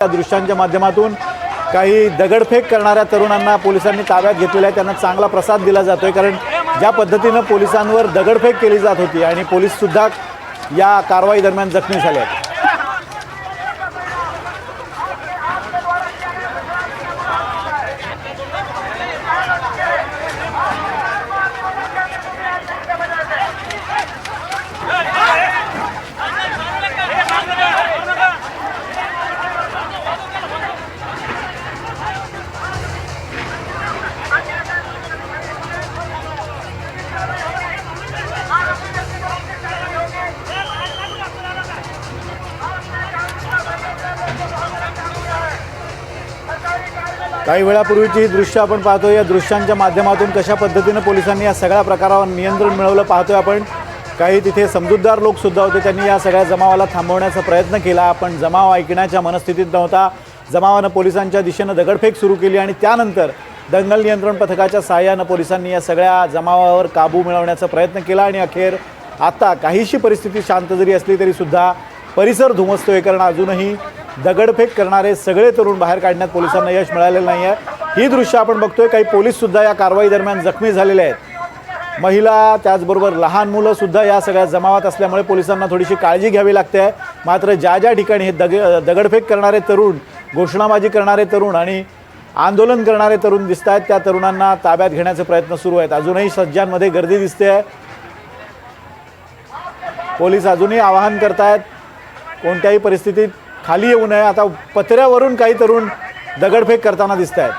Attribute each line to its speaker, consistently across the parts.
Speaker 1: या दृश्यांच्या माध्यमातून काही दगडफेक करणाऱ्या तरुणांना पोलिसांनी ताब्यात घेतलेला आहे। त्यांना चांगला प्रसाद दिला जातोय, कारण ज्या पद्धतीनं पोलिसांवर दगडफेक केली जात होती आणि पोलीससुद्धा या कारवाई दरम्यान जखमी झाले आहेत। काही वेळापूर्वीची ही दृश्य आपण पाहतोय। या दृश्यांच्या माध्यमातून कशा पद्धतीने पोलिसांनी या सगळ्या प्रकारावर नियंत्रण मिळवलं पाहतोय आपण। काही तिथे समजूतदार लोक सुद्धा होते, त्यांनी या सगळ्या जमावाला थांबवण्याचा प्रयत्न केला, पण जमाव ऐकण्याच्या मनस्थितीत नव्हता। जमावानं पोलिसांच्या दिशेनं दगडफेक सुरू केली आणि त्यानंतर दंगल नियंत्रण पथकाच्या सहाय्यानं पोलिसांनी या सगळ्या जमावावर काबू मिळवण्याचा प्रयत्न केला आणि अखेर आता काहीशी परिस्थिती शांत जरी असली तरी सुद्धा परिसर धुमसतोय, कारण अजूनही दगडफेक करणारे सगळे तरुण बाहेर काढण्यात पोलिसांना यश मिळालेलं नाही आहे। ही दृश्य आपण बघतोय। काही पोलीससुद्धा या कारवाई दरम्यान जखमी झालेले आहेत। महिला त्याचबरोबर लहान मुलं सुद्धा या सगळ्या जमावात असल्यामुळे पोलिसांना थोडीशी काळजी घ्यावी लागते आहे। मात्र ज्या ज्या ठिकाणी हे दगडफेक करणारे तरुण, घोषणाबाजी करणारे तरुण आणि आंदोलन करणारे तरुण दिसत आहेत, त्या तरुणांना ताब्यात घेण्याचे प्रयत्न सुरू आहेत। अजूनही सज्जांमध्ये गर्दी दिसते आहे। पोलीस अजूनही आवाहन करतायत कोणत्याही परिस्थितीत खाली येऊ नये। आता पत्र्यावरून काही तरुण दगडफेक करताना दिसत आहेत।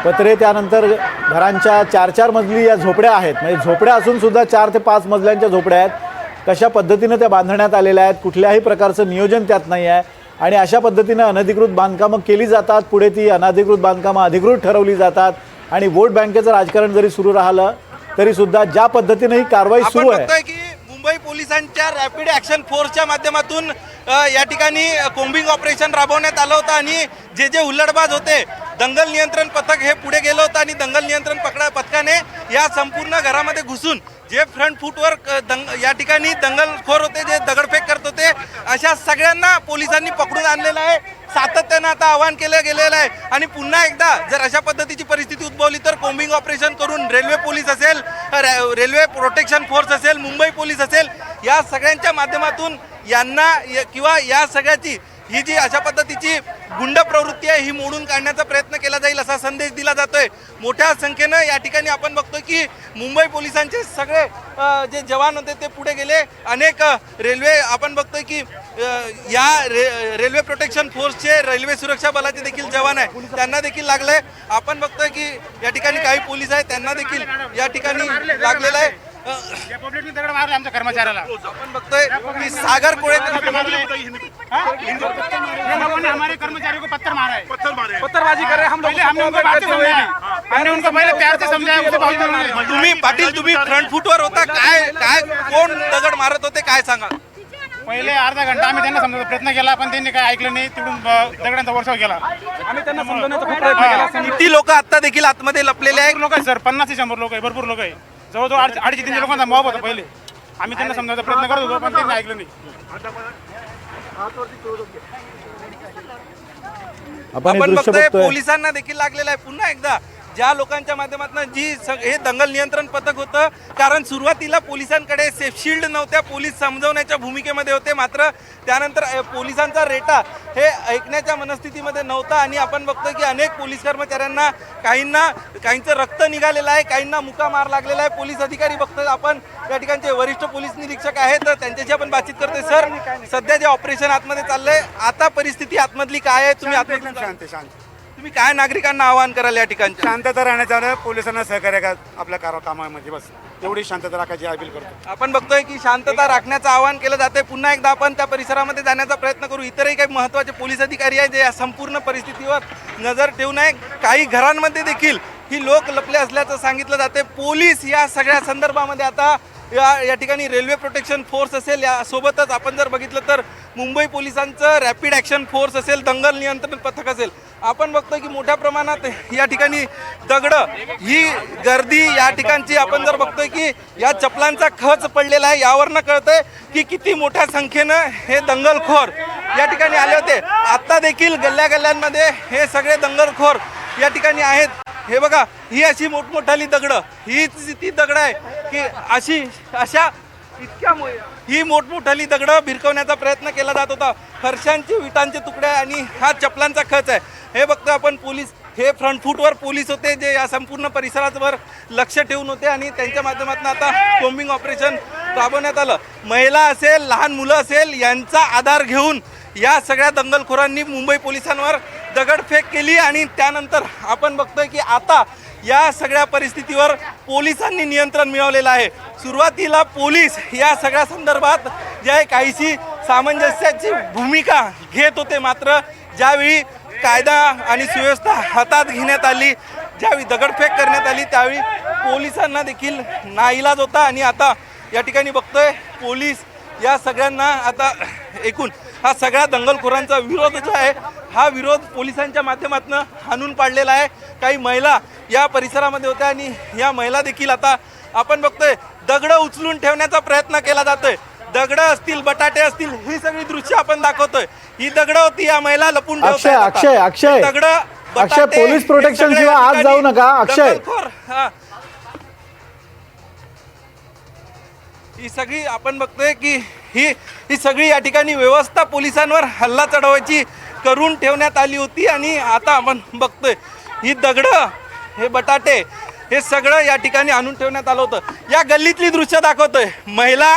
Speaker 1: पत्रे, त्यानंतर घरांच्या 4-4 मजली या झोपड्या आहेत, म्हणजे झोपड्या असून सुद्धा 4 ते 5 मजल्यांच्या झोपड्या आहेत। कशा पद्धतीनं त्या बांधण्यात आलेल्या आहेत, कुठल्याही प्रकारचं नियोजन त्यात नाही आहे आणि अशा पद्धतीनं अनधिकृत बांधकामं केली जातात। पुढे ती अनधिकृत बांधकामं अधिकृत ठरवली जातात आणि वोट बँकेचं राजकारण जरी सुरू राहिलं तरी सुद्धा ज्या पद्धतीनं ही कारवाई सुरू आहे,
Speaker 2: मुंबई पोलिसांच्या रॅपिड ॲक्शन फोर्सच्या माध्यमातून या ठिकाणी कोम्बिंग ऑपरेशन राबवण्यात आलं होतं आणि जे जे हुल्लडबाज होते, दंगल नियंत्रण पथक हे पुढे गेलं होतं आणि दंगल नियंत्रण पथकाने या संपूर्ण घरामध्ये घुसून जे फ्रंट फूटवर या ठिकाणी दंगलखोर होते, जे दगडफेक करत होते, अशा सगळ्यांना पोलिसांनी पकडून आणलेलं आहे। सातत्यानं आता आवाहन केलं गेलेलं आहे आणि पुन्हा एकदा जर अशा पद्धतीची परिस्थिती उद्भवली तर कोम्बिंग ऑपरेशन करून रेल्वे पोलीस असेल, रेल्वे प्रोटेक्शन फोर्स असेल, मुंबई पोलीस असेल, या सगळ्यांच्या माध्यमातून यांना किंवा या सगळ्याची ही जी अशा पद्धतीची गुंड प्रवृत्ती आहे ही मोडून काढण्याचा प्रयत्न केला जाईल असा संदेश दिला जातोय। मोठ्या संख्येनं या ठिकाणी आपण बघतोय की मुंबई पोलिसांचे सगळे जे जवान होते ते पुढे गेले। अनेक रेल्वे आपण बघतोय की या रेल्वे प्रोटेक्शन फोर्सचे, रेल्वे सुरक्षा बलाचे देखील जवान आहे, त्यांना देखील लागलंय। आपण बघतोय की या ठिकाणी काही पोलीस आहेत, त्यांना देखील या ठिकाणी लागलेलं आहे।
Speaker 3: दगड मारले आमच्या कर्मचाऱ्याला।
Speaker 2: आपण बघतोय की सागर कोळे
Speaker 3: हमारे कर्मचारी को पत्थर मारा है,
Speaker 2: पत्थरबाजी कर रहे,
Speaker 3: हमने उनको बात से समझाया, हमने उनको पहले प्यार से समझाया, उसके बाद
Speaker 2: तुम्ही पाटील तुम्ही फ्रंट फूटवर होता, काय कोण दगड मारत होते काय सांगा?
Speaker 3: पहिले अर्धा घंटा आम्ही त्यांना समजायचा प्रयत्न केला, पण त्यांनी काय ऐकलं नाही। तिकडून दगडांचा वर्षाव केला। आम्ही त्यांना समजवण्याचा खूप प्रयत्न केला।
Speaker 2: किती लोक आता देखील आतमध्ये लपलेले आहेत?
Speaker 3: लोक आहे सर, 50 ते 100 लोक आहे, भरपूर लोक आहे। जवळजवळ 250-300 लोकांचा मॉब होता पहिले। आम्ही त्यांना समजायचा प्रयत्न करत होतो, पण त्यांनी ऐकलं नाही।
Speaker 2: आपण बघतोय पोलिसांना देखील लागलेलं आहे। पुन्हा एकदा ज्या लोकांच्या माध्यमातून हे दंगल नियंत्रण पथक होतं, कारण सुरुवातीला पोलिसांकडे सेफ शिल्ड नव्हत्या, पोलीस समजवण्याच्या भूमिकेमध्ये होते, मात्र त्यानंतर पोलिसांचा रेटा हे ऐकण्याच्या मनस्थितीमध्ये नव्हता आणि आपण बघतोय की अनेक पोलीस कर्मचाऱ्यांना काहींचं रक्त निघालेलं आहे, काहींना मुका मार लागलेला आहे। पोलीस अधिकारी बघतोय आपण या ठिकाणचे वरिष्ठ पोलीस निरीक्षक आहेत, त्यांच्याशी आपण बातचीत करतोय। सर, सध्या जे ऑपरेशन आतमध्ये चाललंय, आता परिस्थिती आतमधली काय आहे? तुम्ही
Speaker 4: शांत
Speaker 2: तुम्ही काय नागरिकांना आवाहन कराल या ठिकाणी?
Speaker 4: शांतता राहण्याचं, पोलिसांना सहकार्य का आपल्या कामामध्ये, बस एवढी शांतता राखायची अपील करतो।
Speaker 2: आपण बघतोय की शांतता राखण्याचं आवाहन केलं जाते। पुन्हा एकदा आपण त्या परिसरामध्ये जाण्याचा प्रयत्न करू। इतरही काही महत्त्वाचे पोलीस अधिकारी आहेत जे या संपूर्ण परिस्थितीवर नजर ठेवून आहे। काही घरांमध्ये देखील ही लोक लपले असल्याचं सांगितलं जाते। पोलीस या सगळ्या संदर्भामध्ये आता या ठिकाणी रेल्वे प्रोटेक्शन फोर्स असेल, यासोबतच आपण जर बघितलं तर मुंबई पोलिसांचं रॅपिड ॲक्शन फोर्स असेल, दंगल नियंत्रण पथक असेल. आपण बघतो की मोठ्या प्रमाणात या ठिकाणी दगडं, ही गर्दी या ठिकाणची आपण जर बघतोय की या चपलांचा खच पडलेला आहे, यावरनं कळतंय की किती मोठ्या संख्येनं हे दंगलखोर या ठिकाणी आले होते. आता देखील गल्ल्या गल्ल्यांमध्ये हे सगळे दंगलखोर या ठिकाणी आहेत. हे बघा, ही अशी मोठमोठाली दगडं, हीच ती दगडं आहे की अशा इतक्या ही मोठमोठाली दगडं भिरकवण्याचा प्रयत्न केला जात होता. फरशांचे, विटांचे तुकडे आणि हा चपलांचा खच आहे. हे बघतो आपण, पोलीस हे फ्रंट फूटवर पोलीस होते जे या संपूर्ण परिसरावर लक्ष ठेवून होते आणि त्यांच्या माध्यमातून आता कोम्बिंग ऑपरेशन राबवण्यात आलं. महिला असेल, लहान मुलं असेल, यांचा आधार घेऊन या सगळ्या दंगलखोरांनी मुंबई पोलिसांवर दगडफेक केली आणि त्यानंतर आपण बघतोय की आता या सगळ्या परिस्थितीवर पोलिसांनी नियंत्रण मिळवलेलं आहे. सुरुवातीला पोलीस या सगळ्या संदर्भात जे आहे काहीशी सामंजस्याची भूमिका घेत होते, मात्र ज्यावेळी कायदा आणि सुव्यवस्था हातात घेण्यात आली, ज्यावेळी दगडफेक करण्यात आली, त्यावेळी पोलिसांना देखील नाईलाज होता. आणि आता या ठिकाणी बघतोय पोलीस या सगळ्यांना आता एकूण हा सगळ्या दंगलखोरांचा विरोध जो आहे, हा विरोध पोलिसांच्या माध्यमातून हाणून पाडलेला आहे. काही महिला या परिसरामध्ये होत्या आणि या महिला देखील आता आपण बघतोय दगडं उचलून ठेवण्याचा प्रयत्न केला जातोय. दगडं असतील, बटाटे असतील, ही सगळी दृश्य आपण दाखवतोय. ही दगडं होती, या महिला लपून
Speaker 1: अक्षय
Speaker 2: दगडं,
Speaker 1: पोलीस प्रोटेक्शन शिवाय आज जाऊ नका. अक्षय,
Speaker 2: ही सगळी आपण बघतोय की ही सगळी या ठिकाणी व्यवस्था पोलिसांवर हल्ला चढवायची करून ठेवण्यात आली होती. आणि आता आपण बघतोय ही दगडं, हे बटाटे, हे सगळं या ठिकाणी आणून ठेवण्यात आलं होतं. या गल्लीतली दृश्य दाखवतोय, महिला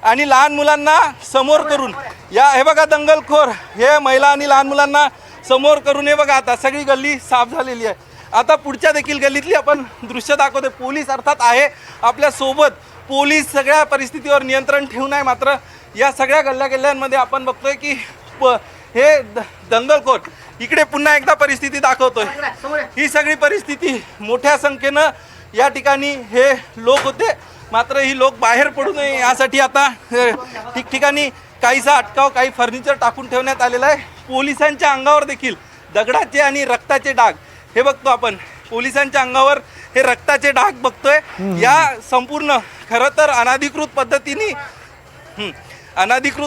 Speaker 2: आणि लहान मुलांना समोर करून हे बघा दंगलखोर हे महिला आणि लहान मुलांना समोर करून हे बघा आता सगळी गल्ली साफ झालेली आहे. आता पुढच्या देखील गल्लीतली आपण दृश्य दाखवतोय. पोलीस अर्थात आहे आपल्या सोबत, पोलीस सगळ्या परिस्थितीवर नियंत्रण ठेवून आहे. मात्र या सगळ्या गल्ल्यांमध्ये आपण बघतोय की हे दंगलखोर इकडे पुन्हा एकदा परिस्थिती दाखवतोय. ही सगळी परिस्थिती मोठ्या संख्येनं या ठिकाणी हे लोक होते, मात्र ही लोक बाहेर पडू नये यासाठी आता ठिकठिकाणी काहीसा अटकाव, काही फर्निचर टाकून ठेवण्यात आलेलं आहे. पोलिसांच्या अंगावर देखील दगडाचे आणि रक्ताचे डाग हे बघतो आपण, पोलिसांच्या अंगावर हे रक्ताचे डाग बघतोय. या संपूर्ण खरं तर अनाधिकृत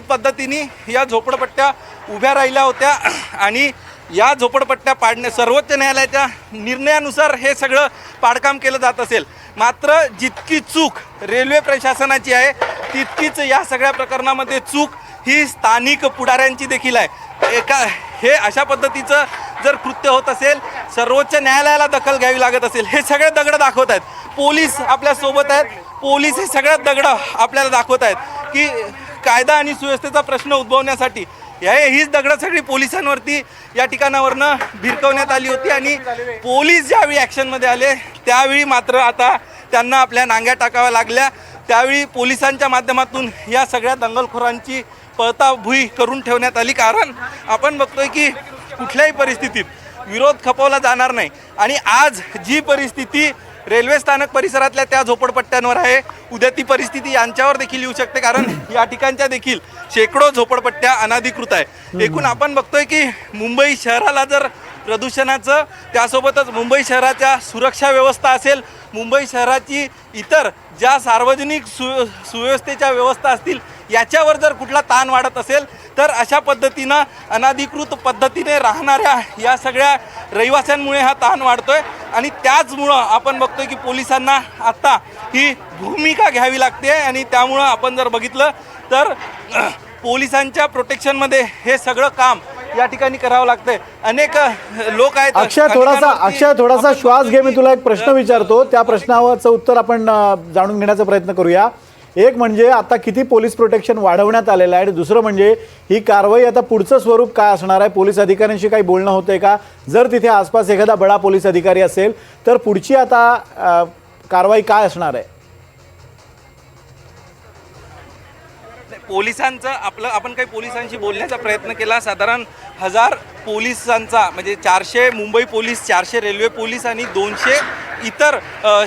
Speaker 2: पद्धतीने या झोपडपट्ट्या उभ्या राहिल्या होत्या आणि या झोपडपट्ट्या सर्वोच्च न्यायालयाच्या निर्णयानुसार हे सगळं पाडकाम केलं जात असेल. मात्र जितकी चूक रेल्वे प्रशासनाची आहे, तितकीच या सगळ्या प्रकरणामध्ये चूक ही स्थानिक पुढाऱ्यांची देखील आहे. हे अशा पद्धतीचं जर कृत्य होत असेल, सर्वोच्च न्यायालयाला दखल घ्यावी लागत असेल. हे सगळे दगड दाखवत आहेत, पोलीस आपल्या सोबत आहेत, पोलीस हे सगळ्यात दगड आपल्याला दाखवत आहेत की कायदा आणि सुव्यवस्थेचा प्रश्न उद्भवण्यासाठी हीच दगडं सगळी पोलिसांवरती या ठिकाणावरनं भिरकवण्यात आली होती. आणि पोलीस ज्यावेळी ॲक्शनमध्ये आले त्यावेळी मात्र आता त्यांना आपल्या नांग्या टाकाव्या लागल्या. त्यावेळी पोलिसांच्या माध्यमातून या सगळ्या दंगलखोरांची पळताभुई करून ठेवण्यात आली. कारण आपण बघतोय की कुठल्याही परिस्थितीत विरोध खपवला जाणार नाही. आणि आज जी परिस्थिती रेल्वे स्थानक परिसरातल्या त्या झोपडपट्ट्यांवर आहे, उद्या ती परिस्थिती यांच्यावर देखील येऊ शकते. कारण या ठिकाणच्या देखील शेकडो झोपडपट्ट्या अनाधिकृत आहे. एकूण आपण बघतोय की मुंबई शहराला जर प्रदूषणाचं, त्यासोबतच मुंबई शहराच्या सुरक्षा व्यवस्था असेल, मुंबई शहराची इतर ज्या सार्वजनिक सुव्यवस्थेच्या व्यवस्था असतील, याच्यावर जर कुठला ताण वाढत असेल तर अशा पद्धतीनं अनाधिकृत पद्धतीने राहणाऱ्या या सगळ्या रहिवाशांमुळे हा ताण वाढतोय. आणि त्याचमुळं आपण बघतोय की पोलिसांना आता ही भूमिका घ्यावी लागते. आणि त्यामुळं आपण जर बघितलं तर पोलिसांच्या प्रोटेक्शनमध्ये हे सगळं काम या ठिकाणी करावं लागतंय. अनेक लोक आहेत.
Speaker 1: अक्षय थोडासा श्वास घे, मी तुला एक प्रश्न विचारतो, त्या प्रश्नावरचं उत्तर आपण जाणून घेण्याचा प्रयत्न करूया. एक म्हणजे आता किती पोलीस प्रोटेक्शन वाढवण्यात आलेलं आहे, आणि दुसरं म्हणजे ही कारवाई आता पुढचं स्वरूप काय असणार आहे, पोलीस अधिकाऱ्यांशी काही बोलणं होतंय का, जर तिथे आसपास एखादा बडा पोलीस अधिकारी असेल तर पुढची आता कारवाई काय असणार आहे?
Speaker 2: पोलिसांचं आपण काही पोलिसांशी बोलण्याचा प्रयत्न केला. साधारण 1000 पोलिसांचा म्हणजे 400 मुंबई पोलीस, 400 रेल्वे पोलीस आणि 200 इतर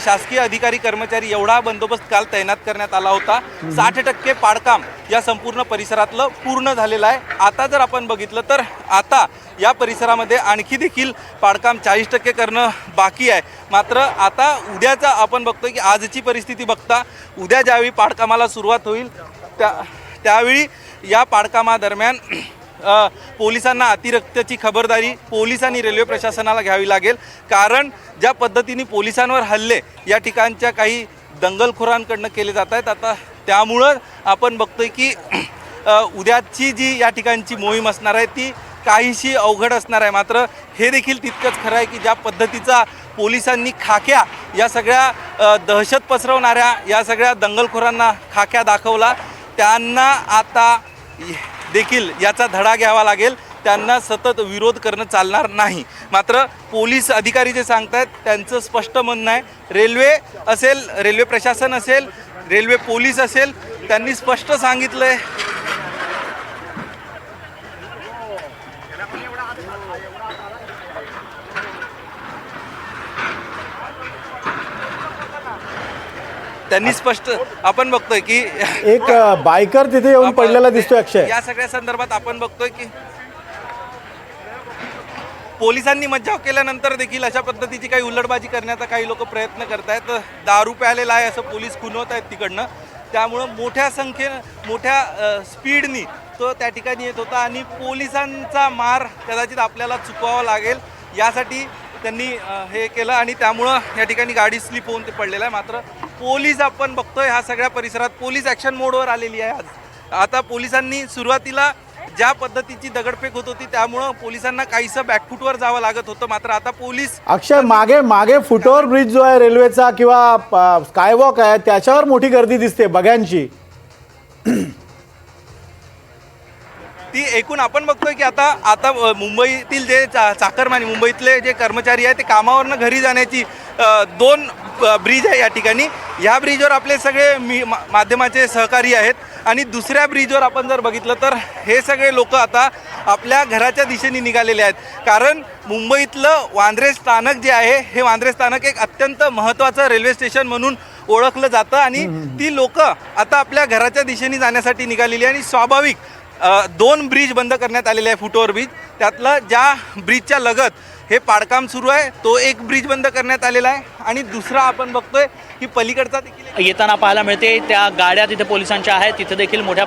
Speaker 2: शासकीय अधिकारी कर्मचारी एवढा बंदोबस्त काल तैनात करण्यात आला होता. 60% पाडकाम या संपूर्ण परिसरातलं पूर्ण झालेलं आहे. आता जर आपण बघितलं तर आता या परिसरामध्ये आणखी देखील पाडकाम 40% करणं बाकी आहे. मात्र आता उद्याचा आपण बघतोय की आजची परिस्थिती बघता उद्या ज्यावेळी पाडकामाला सुरुवात होईल त्यावेळी या पाडकामादरम्यान पोलिसांना अतिरिक्तची खबरदारी पोलीस आणि रेल्वे प्रशासनाला घ्यावी लागेल. कारण ज्या पद्धतीने पोलिसांवर हल्ले या ठिकाणच्या काही दंगलखोरांकडनं केले जात आहेत आता त्यामुळं आपण बघतोय की उद्याची जी या ठिकाणची मोहीम असणार आहे ती काहीशी अवघड असणार आहे. मात्र हे देखील तितकंच खरं आहे की ज्या पद्धतीचा पोलिसांनी खाक्या या सगळ्या दहशत पसरवणाऱ्या या सगळ्या दंगलखोरांना खाक्या दाखवला त्यांना आता देखील याचा धडा घ्यावा लागेल. त्यांना सतत विरोध करणं चालणार नाही. मात्र पोलीस अधिकारी जे सांगतायत त्यांचं स्पष्ट म्हणणं आहे रेल्वे असेल रेल्वे प्रशासन असेल रेल्वे पोलीस असेल त्यांनी स्पष्ट सांगितलं आहे त्यांनी स्पष्ट आपण बघतोय की
Speaker 1: एक बायकर तिथे येऊन पडलेला दिसतोय अक्षय.
Speaker 2: या सगळ्या संदर्भात आपण बघतोय की पोलिसांनी मज्जाव केल्यानंतर देखील अशा पद्धतीची काही उल्लडबाजी करण्याचा काही लोक प्रयत्न करतायत. दारू प्यालेला आहे असं पोलीस खुणवत आहेत तिकडनं. त्यामुळं मोठ्या स्पीडनी तो त्या ठिकाणी येत होता आणि पोलिसांचा मार कदाचित आपल्याला चुकवावा लागेल यासाठी त्यांनी हे केलं आणि त्यामुळं या ठिकाणी गाडी स्लिप होऊन ते पडलेलं आहे. मात्र पोलीस आपण बघतोय ह्या सगळ्या परिसरात पोलीस ॲक्शन मोडवर आलेली आहे. आज आता पोलिसांनी सुरुवातीला ज्या पद्धतीची दगडफेक होत होती त्यामुळं पोलिसांना काहीसं बॅकफूटवर जावं लागत होतं. मात्र आता पोलीस
Speaker 1: अक्षय मागे फुटओव्हर ब्रिज जो आहे रेल्वेचा किंवा स्कायवॉक आहे त्याच्यावर मोठी गर्दी दिसते बघ्यांची.
Speaker 2: ती एकूण आपण बघतोय की आता मुंबईतील जे चाकरमानी मुंबईतले जे कर्मचारी आहेत ते कामावरनं घरी जाण्याची 2 ब्रिज आहे या ठिकाणी. ह्या ब्रिजवर आपले सगळे माध्यमाचे सहकारी आहेत आणि दुसऱ्या ब्रिजवर आपण जर बघितलं तर हे सगळे लोक आता आपल्या घराच्या दिशेने निघालेले आहेत. कारण मुंबईतलं वांद्रे स्थानक जे आहे हे वांद्रे स्थानक एक अत्यंत महत्त्वाचं रेल्वे स्टेशन म्हणून ओळखलं जातं आणि ती लोक आता आपल्या घराच्या दिशेने जाण्यासाठी निघालेली आणि स्वाभाविक 2 ब्रिज बंद करण्यात आलेले आहे फुटओव्हर ब्रिज. त्यातलं ज्या ब्रिजच्या लगत हे पाडकाम सुरू आहे तो एक ब्रिज बंद करण्यात आलेला आहे आणि दुसरा आपण बघतोय की पलीकडचा देखील
Speaker 5: येताना पाहायला मिळते. त्या गाड्या तिथे पोलिसांच्या आहेत तिथे देखील मोठ्या